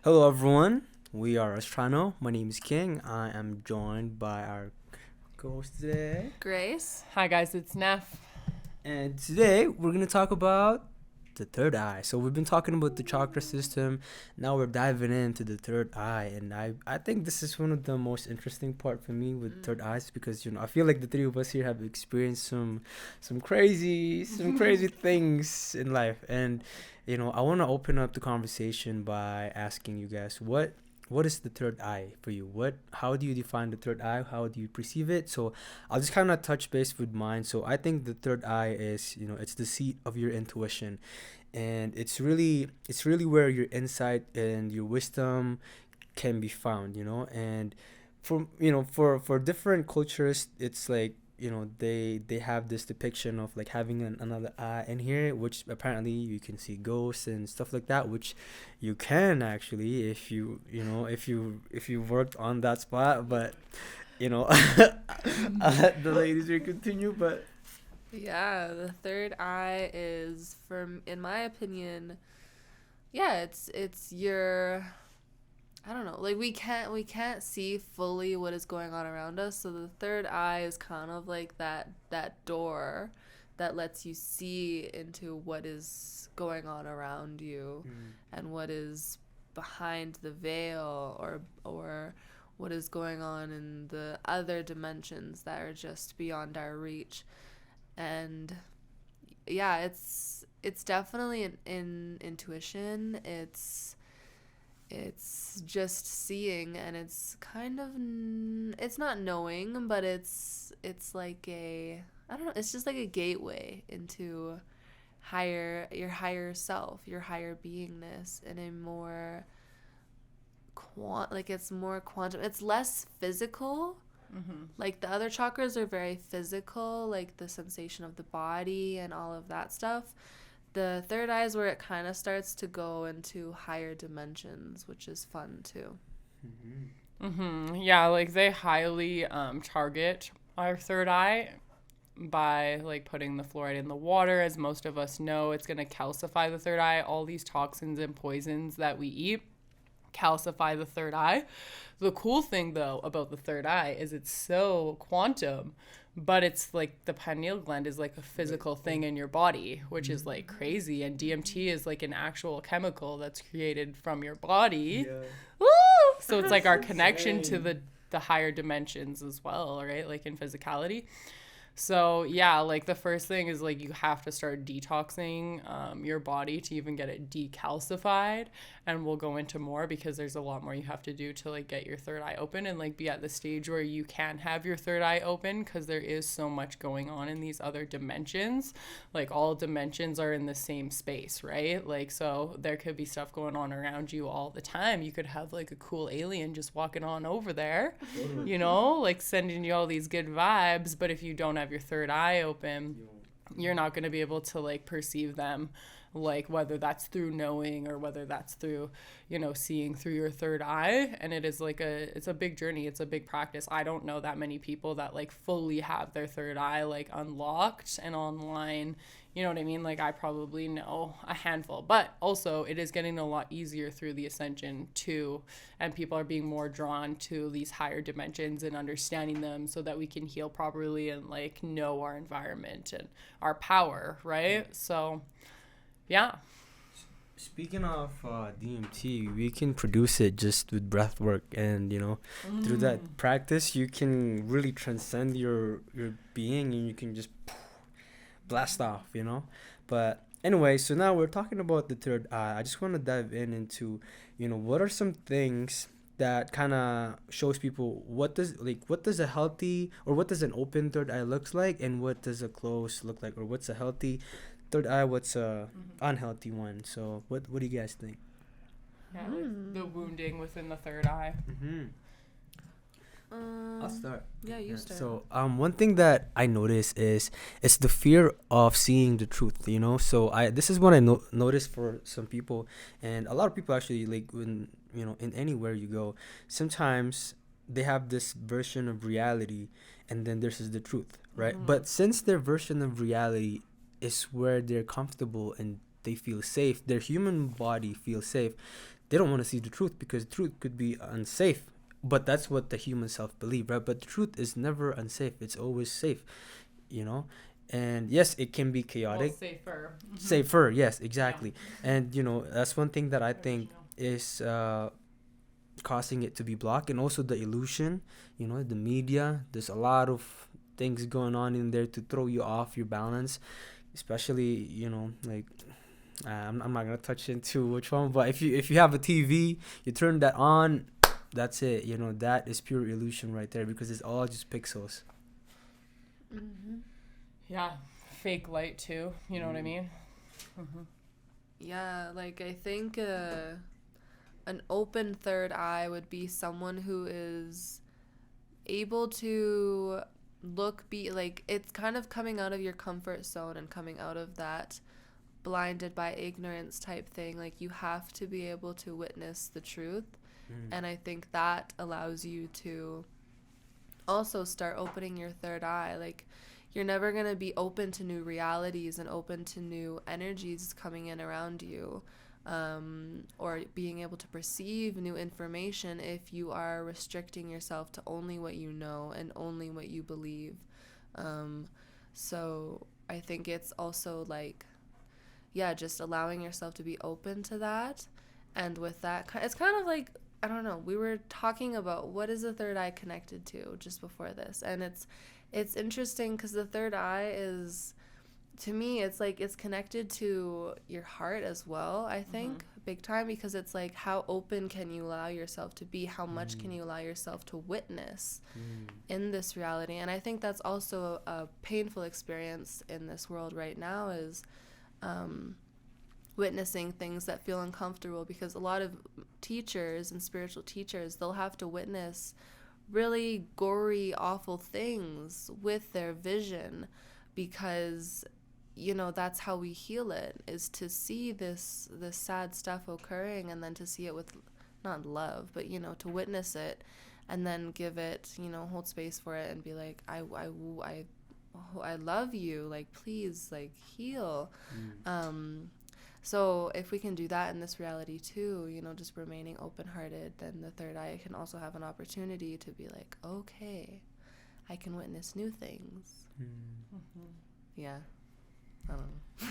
Hello, everyone. We are Astrano. My name is King. I am joined by our co-host today. Grace. Hi guys, it's Neff. And today we're going to talk about the third eye. So we've been talking about the chakra system. Now we're diving into the third eye. And I think this is one of the most interesting part for me with third eyes because, I feel like the three of us here have experienced some crazy things in life. And I want to open up the conversation by asking you guys what is the third eye for you? How do you define the third eye? How do you perceive it? So I'll just kind of touch base with mine. So I think the third eye is, it's the seat of your intuition, and it's really where your insight and your wisdom can be found. And for different cultures, it's like they have this depiction of like having another eye in here, which apparently you can see ghosts and stuff like that, which you can actually if you worked on that spot. But I'll let the ladies here continue. But Yeah, the third eye is, in my opinion, yeah, it's your, I don't know, like we can't see fully what is going on around us. So the third eye is kind of like that door that lets you see into what is going on around you and what is behind the veil, or what is going on in the other dimensions that are just beyond our reach. And yeah, it's definitely in intuition. It's just seeing, and it's kind of it's not knowing, but it's like a, I don't know, it's just like a gateway into your higher self, your higher beingness, in a more it's more quantum. It's less physical. Like the other chakras are very physical, like the sensation of the body and all of that stuff. The third eye is where it kind of starts to go into higher dimensions, which is fun too. Yeah, like they highly target our third eye by like putting the fluoride in the water. As most of us know, it's going to calcify the third eye. All these toxins and poisons that we eat calcify the third eye. The cool thing though about the third eye is it's so quantum, but it's like the pineal gland is like a physical thing in your body, which is like crazy. And DMT is like an actual chemical that's created from your body. yeah. Woo! So it's like our connection to the higher dimensions as well, right? Like in physicality. So yeah, like the first thing is like you have to start detoxing your body to even get it decalcified, and we'll go into more because there's a lot more you have to do to like get your third eye open and like be at the stage where you can have your third eye open, because there is so much going on in these other dimensions. Like all dimensions are in the same space, right? Like so there could be stuff going on around you all the time. You could have like a cool alien just walking on over there, like sending you all these good vibes, but if you don't have your third eye open, you're not going to be able to like perceive them, like whether that's through knowing or whether that's through seeing through your third eye. And it is like it's a big journey, it's a big practice. I don't know that many people that like fully have their third eye like unlocked and online. You know what I mean? Like I probably know a handful, but also it is getting a lot easier through the ascension too, and people are being more drawn to these higher dimensions and understanding them so that we can heal properly and like know our environment and our power, right? So yeah. Speaking of DMT, we can produce it just with breath work, and through that practice, you can really transcend your being, and you can just blast off. But anyway, so now we're talking about the third eye. I just want to dive into, what are some things that kind of shows people what does a healthy, or what does an open third eye looks like, and what does a closed look like, or what's a healthy third eye, what's a unhealthy one. So what do you guys think? Yeah, like the wounding within the third eye. I'll start. Yeah, you start. So one thing that I notice is it's the fear of seeing the truth. So this is what I noticed for some people, and a lot of people actually, like when in anywhere you go, sometimes they have this version of reality, and then this is the truth, right? But since their version of reality is where they're comfortable and they feel safe, their human body feels safe, they don't want to see the truth because truth could be unsafe. But that's what the human self believe, right? But the truth is never unsafe. It's always safe, you know. And yes, it can be Well, chaotic. safer. Safer, yes, exactly. And that's one thing that I think is causing it to be blocked. And also the illusion, the media. There's a lot of things going on in there to throw you off your balance, especially like I'm not gonna touch into which one, but if you have a TV, you turn that on, that's it. That is pure illusion right there, because it's all just pixels. Mm-hmm. Yeah, fake light too. You know what I mean? Mm-hmm. Yeah, like I think an open third eye would be someone who is able to be like, it's kind of coming out of your comfort zone and coming out of that blinded by ignorance type thing. Like, you have to be able to witness the truth. And I think that allows you to also start opening your third eye. Like, you're never going to be open to new realities and open to new energies coming in around you, or being able to perceive new information if you are restricting yourself to only what you know and only what you believe. So I think it's also like, yeah, just allowing yourself to be open to that. And with that, it's kind of like, I don't know, we were talking about what is the third eye connected to just before this. And it's interesting because the third eye is, to me, it's like it's connected to your heart as well, I think, big time, because it's like, how open can you allow yourself to be? How much can you allow yourself to witness in this reality? And I think that's also a painful experience in this world right now, is witnessing things that feel uncomfortable, because a lot of teachers and spiritual teachers, they'll have to witness really gory, awful things with their vision, because that's how we heal it, is to see this sad stuff occurring, and then to see it with not love, but to witness it, and then give it, hold space for it, and be like, I love you, like, please, like, heal. So if we can do that in this reality too, just remaining open-hearted, then the third eye can also have an opportunity to be like, okay, I can witness new things. Yeah. I don't know.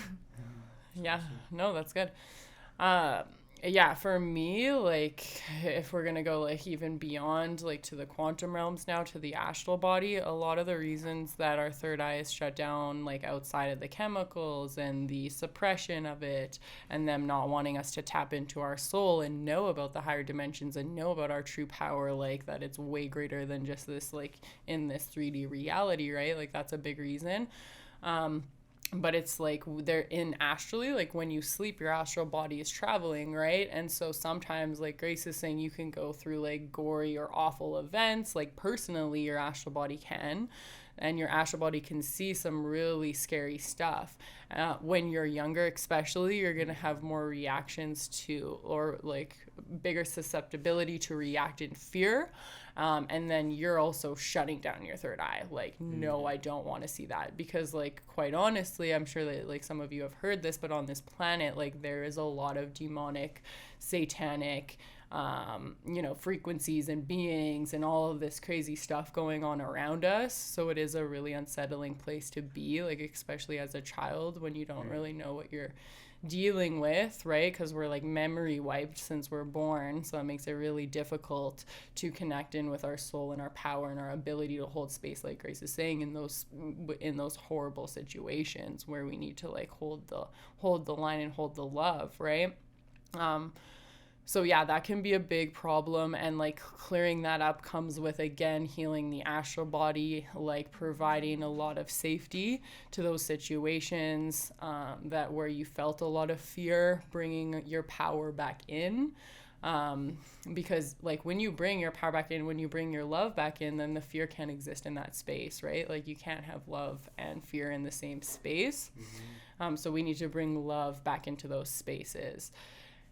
Yeah, no, that's good. Yeah, for me, like, if we're gonna go like even beyond, like, to the quantum realms now, to the astral body, a lot of the reasons that our third eye is shut down, like, outside of the chemicals and the suppression of it, and them not wanting us to tap into our soul and know about the higher dimensions and know about our true power, like, that it's way greater than just this, like, in this 3D reality, right? Like, that's a big reason. But it's like they're in astrally, like when you sleep, your astral body is traveling, right? And so sometimes, like Grace is saying, you can go through like gory or awful events. Like personally, your astral body can, and your astral body can see some really scary stuff. When you're younger, especially, you're going to have more reactions to, or like bigger susceptibility to react in fear. And then you're also shutting down your third eye. Like, no, I don't want to see that. Because, like, quite honestly, I'm sure that, like, some of you have heard this, but on this planet, like, there is a lot of demonic, satanic, frequencies and beings and all of this crazy stuff going on around us. So it is a really unsettling place to be, like, especially as a child, when you don't really know what you're dealing with, right? Because we're like memory wiped since we're born, so it makes it really difficult to connect in with our soul and our power and our ability to hold space, like Grace is saying, in those horrible situations where we need to like hold the line and hold the love, right? So yeah, that can be a big problem, and like clearing that up comes with, again, healing the astral body, like providing a lot of safety to those situations that where you felt a lot of fear, bringing your power back in. Because like when you bring your power back in, when you bring your love back in, then the fear can't exist in that space, right? Like you can't have love and fear in the same space. So we need to bring love back into those spaces.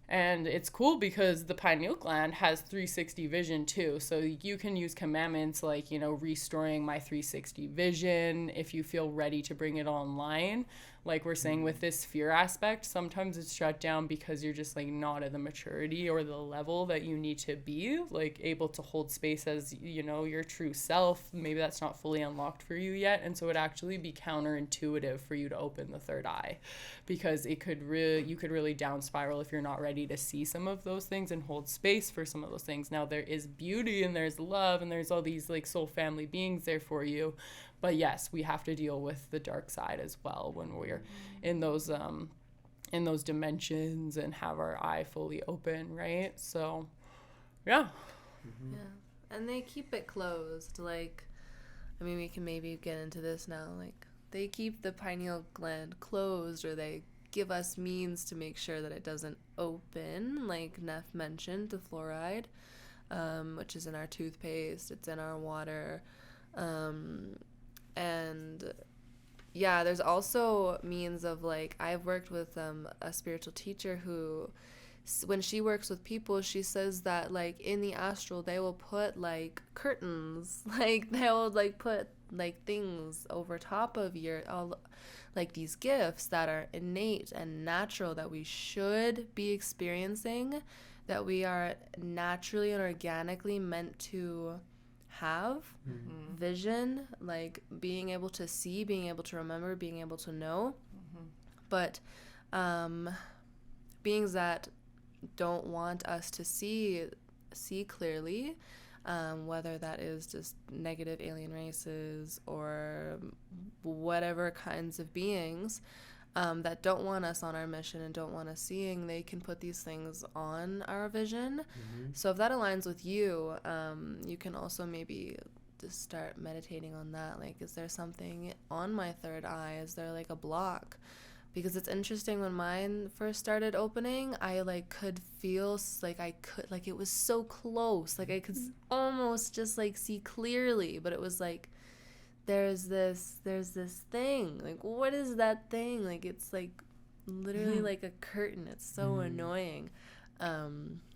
And it's cool because the pineal gland has 360 vision too. So you can use commandments like, restoring my 360 vision if you feel ready to bring it online. like we're saying with this fear aspect, sometimes it's shut down because you're just like not at the maturity or the level that you need to be, like able to hold space as, you know, your true self. Maybe that's not fully unlocked for you yet, and so it'd actually be counterintuitive for you to open the third eye, because you could really down spiral if you're not ready to see some of those things and hold space for some of those things. Now there is beauty and there's love and there's all these like soul family beings there for you, but yes, we have to deal with the dark side as well when we're in those dimensions and have our eye fully open, right? So yeah. Yeah, and they keep it closed. Like, I mean, we can maybe get into this now. Like, they keep the pineal gland closed, or they give us means to make sure that it doesn't open, like Neff mentioned, the fluoride, which is in our toothpaste, it's in our water, and yeah, there's also means of, like, I've worked with a spiritual teacher who, when she works with people, she says that, like, in the astral, they will put, like, curtains, like, they'll, like, put, like, things over top of your, all, like, these gifts that are innate and natural that we should be experiencing, that we are naturally and organically meant to have. Vision, like being able to see, being able to remember, being able to know. But beings that don't want us to see clearly, whether that is just negative alien races or whatever kinds of beings that don't want us on our mission and don't want us seeing, they can put these things on our vision. So if that aligns with you, you can also maybe just start meditating on that. Like, is there something on my third eye? Is there like a block? Because it's interesting, when mine first started opening, I like could feel like it was so close, like I could almost just like see clearly, but it was like there's this thing, like, what is that thing? Like, it's like literally like a curtain. It's so annoying.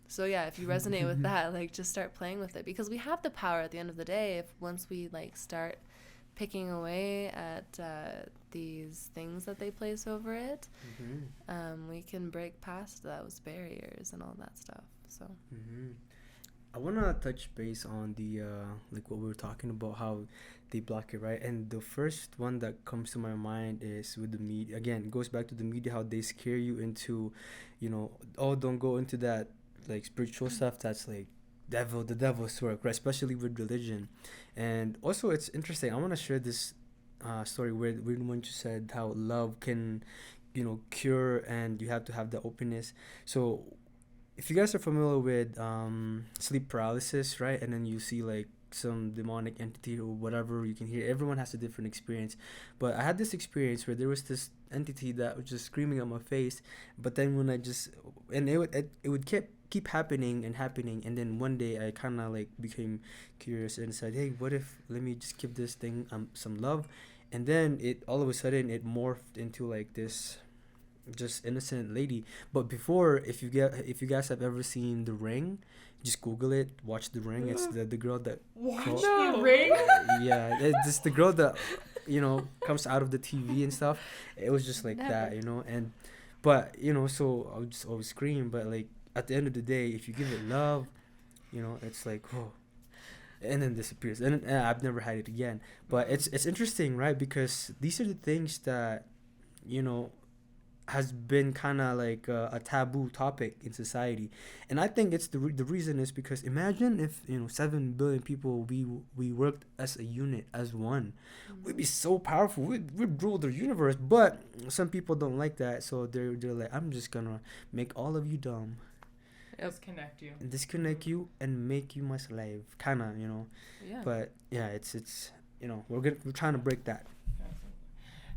So yeah, if you resonate with that, like, just start playing with it, because we have the power at the end of the day. If once we like start picking away at these things that they place over it, we can break past those barriers and all that stuff. So I want to touch base on the like what we were talking about, how they block it, right? And the first one that comes to my mind is with the media. Again, it goes back to the media, how they scare you into, you know, oh, don't go into that like spiritual stuff, that's like the devil's work, right? Especially with religion. And also, it's interesting, I want to share this story where when you said how love can, you know, cure, and you have to have the openness. So if you guys are familiar with sleep paralysis, right? And then you see like some demonic entity or whatever, you can hear, everyone has a different experience. But I had this experience where there was this entity that was just screaming at my face, but then when I just, and it would keep happening, and then one day I kind of like became curious and said, hey, what if, let me just give this thing some love. And then it all of a sudden it morphed into like this just innocent lady. But before, if you guys have ever seen The Ring, just Google it, watch The Ring. It's the girl that The Ring. Yeah, it's just the girl that, you know, comes out of the TV and stuff. It was just like that, you know. And but, you know, so I would just always scream, but like at the end of the day, if you give it love, you know, it's like, oh, and then disappears, and I've never had it again. But it's interesting, right? Because these are the things that, you know, has been kind of like a taboo topic in society. And I think it's the reason is because imagine if, you know, 7 billion people, we worked as a unit, as one. We'd be so powerful, we'd rule the universe. But some people don't like that, so they're like, I'm just gonna make all of you dumb, disconnect you and make you my slave, kind of, you know. But yeah, it's you know, we're trying to break that.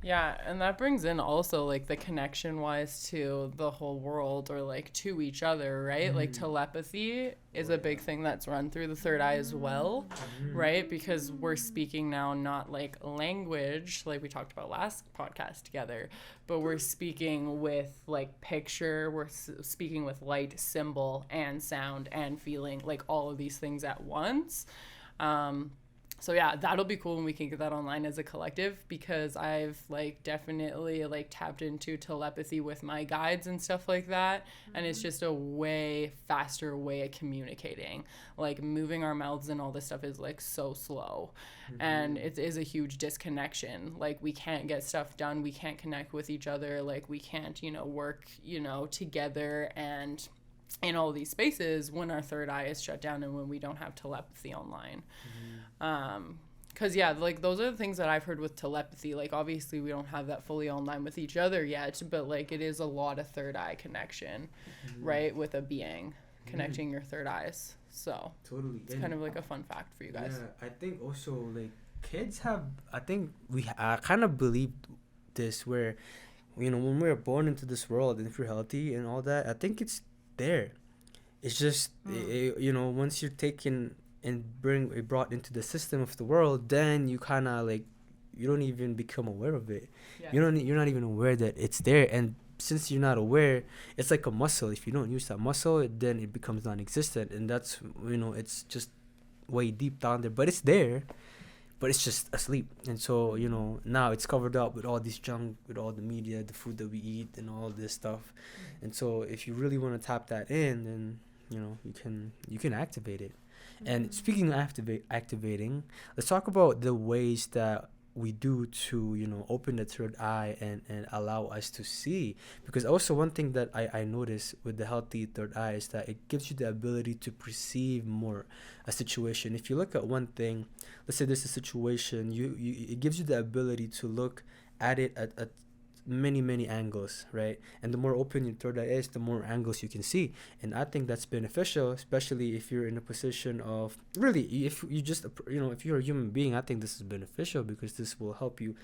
Yeah, and that brings in also like the connection wise to the whole world, or like to each other, right? Like telepathy is a big thing that's run through the third eye as well, right? Because we're speaking now not like language like we talked about last podcast together, but we're speaking with like picture, we're speaking with light, symbol, and sound and feeling, like all of these things at once. So yeah, that'll be cool when we can get that online as a collective, because I've like definitely like tapped into telepathy with my guides and stuff like that. And it's just a way faster way of communicating. Like moving our mouths and all this stuff is like so slow. And it is a huge disconnection. Like we can't get stuff done. We can't connect with each other. Like we can't, work, together and in all these spaces when our third eye is shut down and when we don't have telepathy online. Because like those are the things that I've heard with telepathy. Like obviously we don't have that fully online with each other yet, but like it is a lot of third eye connection, right, with a being connecting your third eyes. So Totally. it's kind of like a fun fact for you guys. Yeah, I think also like kids have, I think I kind of believe this, where when we're born into this world, and if you're healthy and all that, I think it's there. It's just once you're taken and brought into the system of the world, then you kind of like, you don't even become aware of it. Yeah. You're not even aware that it's there. And since you're not aware, it's like a muscle. If you don't use that muscle, then it becomes non-existent. And that's, it's just way deep down there, but it's there, but it's just asleep. And so now it's covered up with all this junk, with all the media, the food that we eat, and all this stuff. And so if you really want to tap that in, then you can activate it. And speaking of activating, let's talk about the ways that we do to open the third eye and allow us to see. Because also one thing that I notice with the healthy third eye is that it gives you the ability to perceive more a situation. If you look at one thing, let's say there's a situation, it gives you the ability to look at it at many angles, right? And the more open your third eye is, the more angles you can see. And I think that's beneficial, especially if you're in a position of really, if you just if you're a human being, I think this is beneficial, because this will help you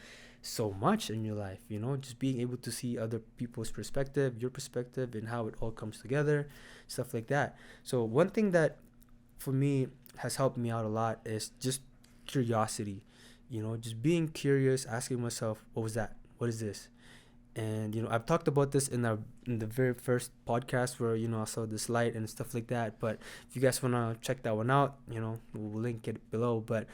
so much in your life, just being able to see other people's perspective, your perspective, and how it all comes together, stuff like that. So one thing that for me has helped me out a lot is just curiosity, just being curious, asking myself, what was that? What is this? And I've talked about this in the very first podcast where I saw this light and stuff like that. But if you guys want to check that one out, we'll link it below. But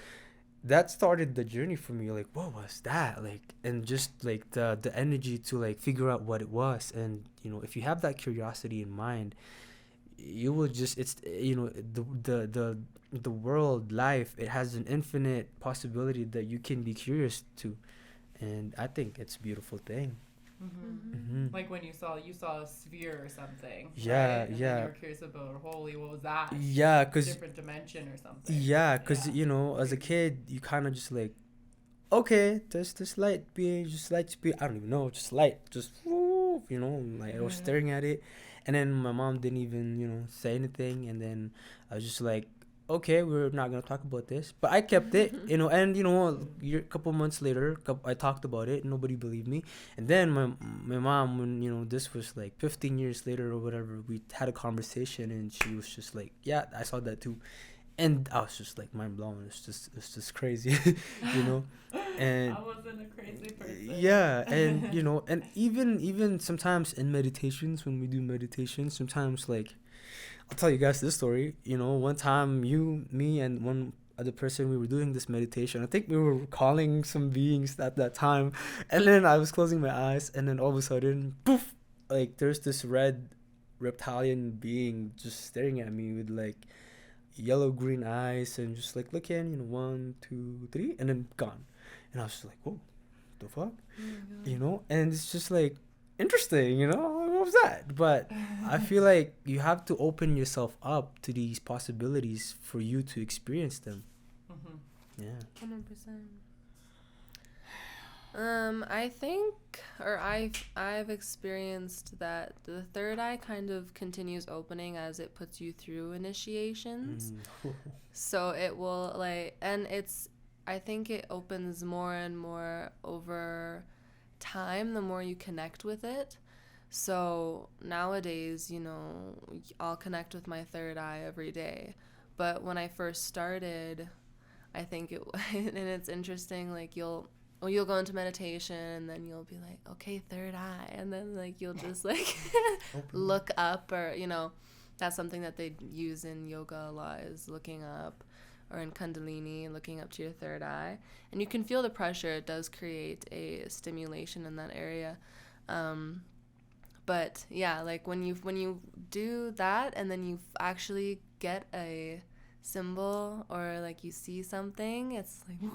that started the journey for me. Like, what was that? Like, and just like the energy to like figure out what it was. And if you have that curiosity in mind, you will just, it's the world, life, it has an infinite possibility that you can be curious to. And I think it's a beautiful thing. Like when you saw a sphere or something. Yeah, right? And yeah. then you were curious about, holy, what was that? Yeah, cause different dimension or something. Yeah, cause as a kid, you kind of just like, okay, there's this light being, just light speed. I don't even know, just light, just woo, like I was staring at it, and then my mom didn't even say anything, and then I was just like, okay, we're not gonna talk about this, but I kept it, and a couple months later, I talked about it, and nobody believed me, and then my mom, when this was like 15 years later or whatever, we had a conversation, and she was just like, yeah, I saw that too, and I was just like mind blown. It's just crazy, and I wasn't a crazy person. yeah, and and even sometimes in meditations, when we do meditation, sometimes like, I'll tell you guys this story. One time, me, and one other person, we were doing this meditation. I think we were calling some beings at that time. And then I was closing my eyes, and then all of a sudden, poof! Like, there's this red reptilian being just staring at me with, like, yellow-green eyes and just, like, looking, 1, 2, 3, and then gone. And I was just like, whoa, the fuck? And it's just, like, interesting, what was that? But I feel like you have to open yourself up to these possibilities for you to experience them. Yeah. 100%. I think, or I've experienced that the third eye kind of continues opening as it puts you through initiations. So it will and I think it opens more and more over time the more you connect with it. So nowadays, I'll connect with my third eye every day. But when I first started, I think and it's interesting, like you'll go into meditation and then you'll be like, okay, third eye, and then like you'll just like look up, or that's something that they use in yoga a lot, is looking up, or in Kundalini, looking up to your third eye. And you can feel the pressure. It does create a stimulation in that area. But yeah, like when you do that and then you actually get a symbol or like you see something, it's like,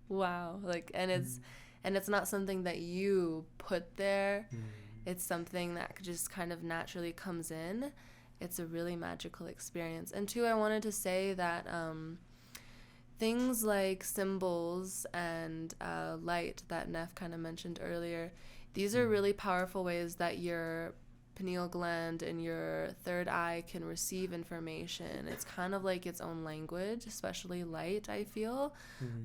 wow. Like, and it's not something that you put there. It's something that just kind of naturally comes in. It's a really magical experience. And two, I wanted to say that things like symbols and light that Neff kind of mentioned earlier, these are really powerful ways that your pineal gland and your third eye can receive information. It's kind of like its own language, especially light, I feel.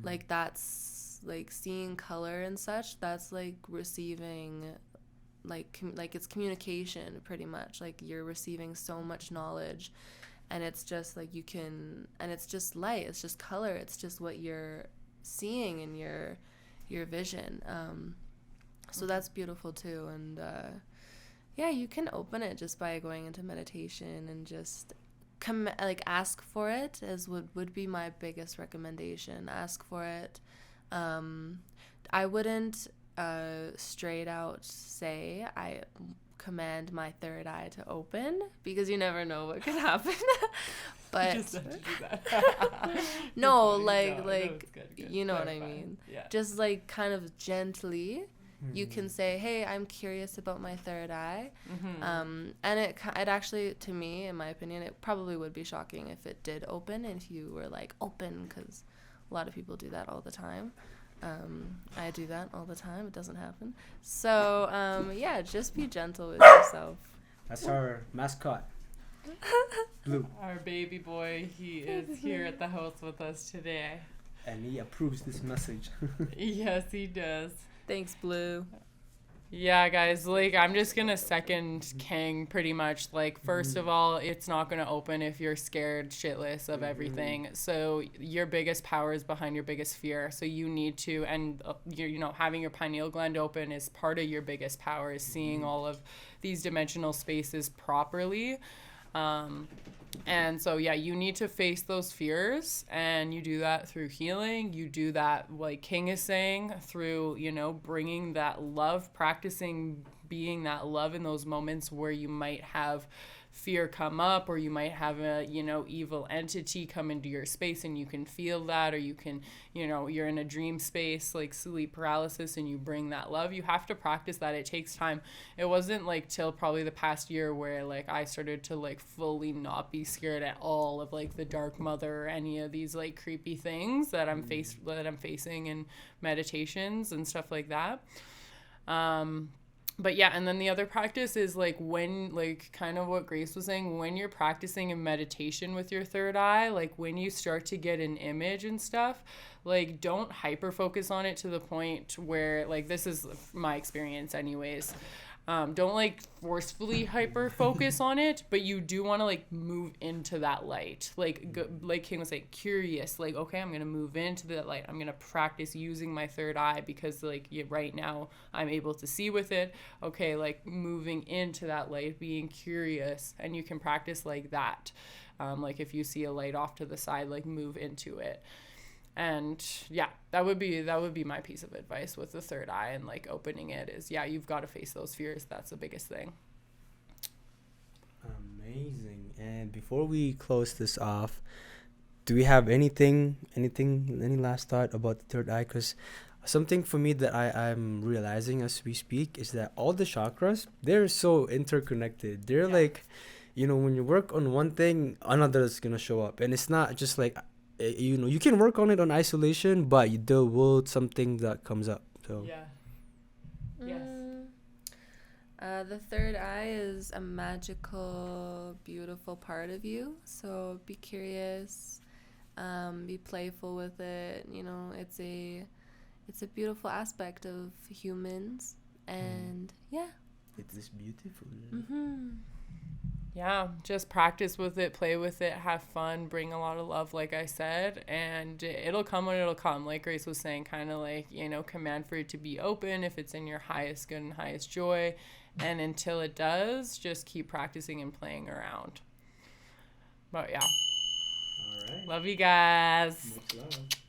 Like that's like seeing color and such, that's like receiving like it's communication pretty much. Like you're receiving so much knowledge, and it's just like you can, and it's just light, it's just color, it's just what you're seeing in your vision. So that's beautiful too. And yeah, you can open it just by going into meditation and just ask for it, as would be my biggest recommendation. Ask for it. I wouldn't straight out say I command my third eye to open, because you never know what could happen. But Just have to do that. no, Good. you know what I mean. Yeah. Just like kind of gently, you can say, hey, I'm curious about my third eye. And it actually, to me, in my opinion, it probably would be shocking if it did open, and if you were like, open, because a lot of people do that all the time. I do that all the time. It doesn't happen. So yeah, just be gentle with yourself. That's our mascot, Blue, Our baby boy, he is here at the house with us today. and he approves this message. Yes, he does. Thanks, Blue. Yeah, guys, like, I'm just gonna second King pretty much. Like, first of all, it's not gonna open if you're scared shitless of everything. So your biggest power is behind your biggest fear. So you need to, and having your pineal gland open is part of your biggest power, is seeing all of these dimensional spaces properly. And so, yeah, you need to face those fears, and you do that through healing. You do that, like King is saying, through, bringing that love, practicing being that love in those moments where you might have fear come up, or you might have a, evil entity come into your space, and you can feel that, or you can, you're in a dream space, like sleep paralysis, and you bring that love. You have to practice that. It takes time. It wasn't like till probably the past year where like I started to like fully not be scared at all of like the dark mother or any of these like creepy things that I'm facing in meditations and stuff like that. But yeah, and then the other practice is like when, like kind of what Grace was saying, when you're practicing in meditation with your third eye, like when you start to get an image and stuff, like don't hyper focus on it to the point where, like, this is my experience anyways. Don't like forcefully hyper focus on it, but you do want to like move into that light. Like King was like curious, like, okay, I'm going to move into that light. I'm going to practice using my third eye because like right now I'm able to see with it. Okay, like moving into that light, being curious, and you can practice like that. Like if you see a light off to the side, like move into it. And yeah, that would be my piece of advice with the third eye and like opening it is, yeah, you've got to face those fears. That's the biggest thing. Amazing. And before we close this off, do we have any last thought about the third eye? Because something for me that I'm realizing as we speak is that all the chakras, they're so interconnected. They're like, when you work on one thing, another is gonna show up, and it's not just like, you can work on it on isolation, but there will something that comes up. So yeah. Yes. The third eye is a magical, beautiful part of you. So be curious, be playful with it. It's a beautiful aspect of humans, and yeah, it is beautiful. Yeah, just practice with it, play with it, have fun, bring a lot of love, like I said, and it'll come when it'll come. Like Grace was saying, kind of like, command for it to be open if it's in your highest good and highest joy. And until it does, just keep practicing and playing around. But yeah. All right. Love you guys. Much love.